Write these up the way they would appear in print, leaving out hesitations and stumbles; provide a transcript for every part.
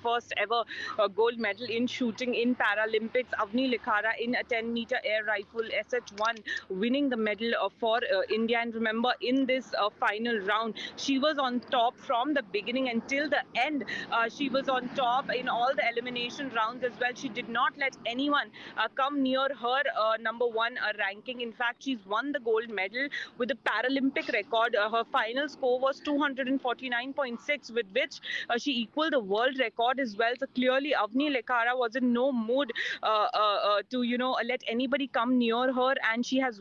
first ever gold medal in shooting in Paralympics. Avni Likhara in a 10-meter air rifle SH1 winning the medal for India. And remember, in this final round, she was on top from the beginning until the end. She was on top in all the elimination rounds as well. She did not let anyone come near her number one ranking. In fact, she's won the gold medal with a Paralympic record. Her final score was 249.6, with which she equaled the world record as well. So clearly, Avni Lekhara was in no mood to let anybody come near her, and she has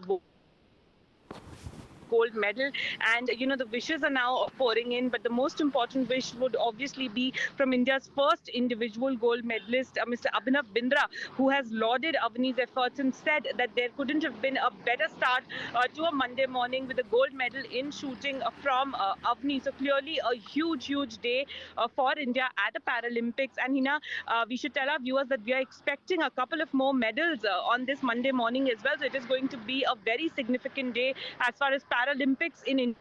gold medal. And the wishes are now pouring in, but the most important wish would obviously be from India's first individual gold medalist, Mr. Abhinav Bindra, who has lauded Avni's efforts and said that there couldn't have been a better start to a Monday morning with a gold medal in shooting from Avni. So clearly a huge day for India at the Paralympics. And Hina, we should tell our viewers that we are expecting a couple of more medals on this Monday morning as well. So it is going to be a very significant day as far as Paralympics in India.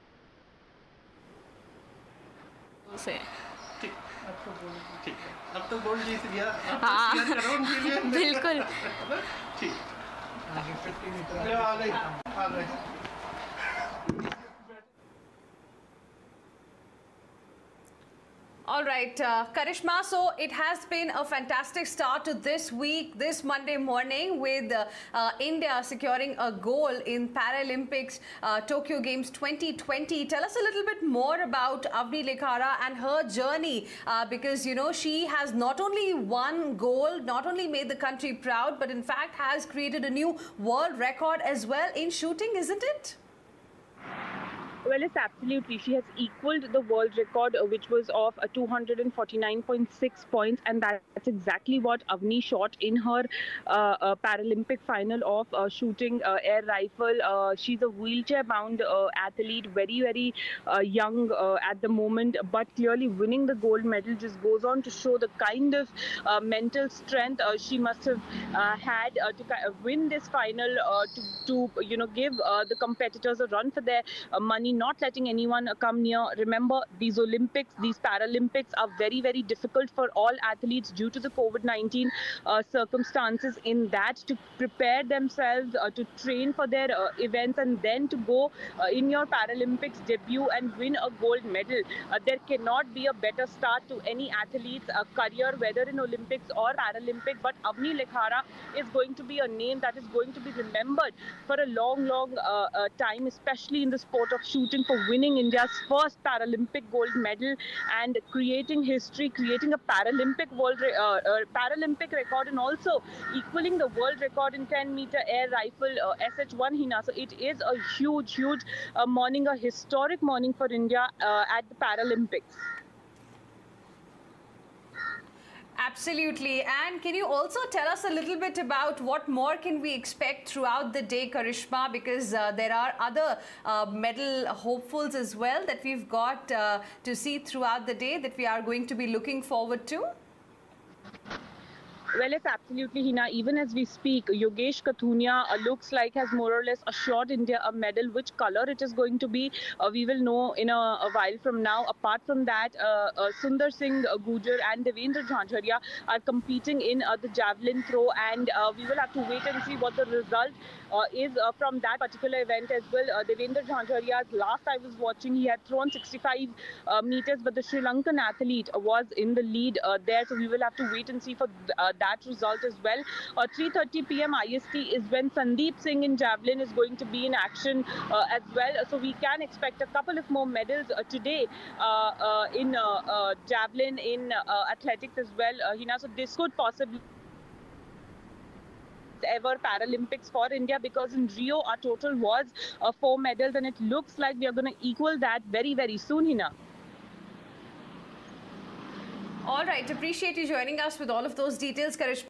अब तो gold जीत लिया। हाँ बिल्कुल। आ गई। All right, Karishma, so it has been a fantastic start to this week, this Monday morning, with India securing a goal in Paralympics Tokyo Games 2020. Tell us a little bit more about Avni Lekhara and her journey, because, she has not only won gold, not only made the country proud, but in fact has created a new world record as well in shooting, isn't it? Well, it's absolutely. She has equaled the world record, which was of 249.6 points, and that's exactly what Avni shot in her Paralympic final of shooting air rifle. She's a wheelchair-bound athlete, very young at the moment, but clearly winning the gold medal just goes on to show the kind of mental strength she must have had to win this final, to give the competitors a run for their money, not letting anyone come near. Remember, these Olympics, these Paralympics are very difficult for all athletes due to the COVID-19 circumstances, in that to prepare themselves, to train for their events, and then to go in your Paralympics debut and win a gold medal. There cannot be a better start to any athlete's career, whether in Olympics or Paralympics. But Avni Lekhara is going to be a name that is going to be remembered for a long time, especially in the sport of shooting, for winning India's first Paralympic gold medal and creating history, creating a Paralympic Paralympic record, and also equaling the world record in 10-meter air rifle SH1, Hina. So it is a huge morning, a historic morning for India at the Paralympics. Absolutely. And can you also tell us a little bit about what more can we expect throughout the day, Karishma, because there are other medal hopefuls as well that we've got to see throughout the day that we are going to be looking forward to? Well, it's absolutely, Hina. Even as we speak, Yogesh Kathunia looks like has more or less assured India a medal. Which color it is going to be, we will know in a while from now. Apart from that, Sundar Singh Gujar and Devendra Jhanjharia are competing in the javelin throw, and we will have to wait and see what the result is from that particular event as well. Devendra Jhanjharia's, last I was watching, he had thrown 65 meters, but the Sri Lankan athlete was in the lead there. So we will have to wait and see for that result as well. 3:30 p.m. IST is when Sandeep Singh in javelin is going to be in action as well. So we can expect a couple of more medals today in javelin, in athletics as well, Hina. So this could possibly ever Paralympics for India, because in Rio our total was 4 medals, and it looks like we are going to equal that very soon, Hina. All right, appreciate you joining us with all of those details, Karishma.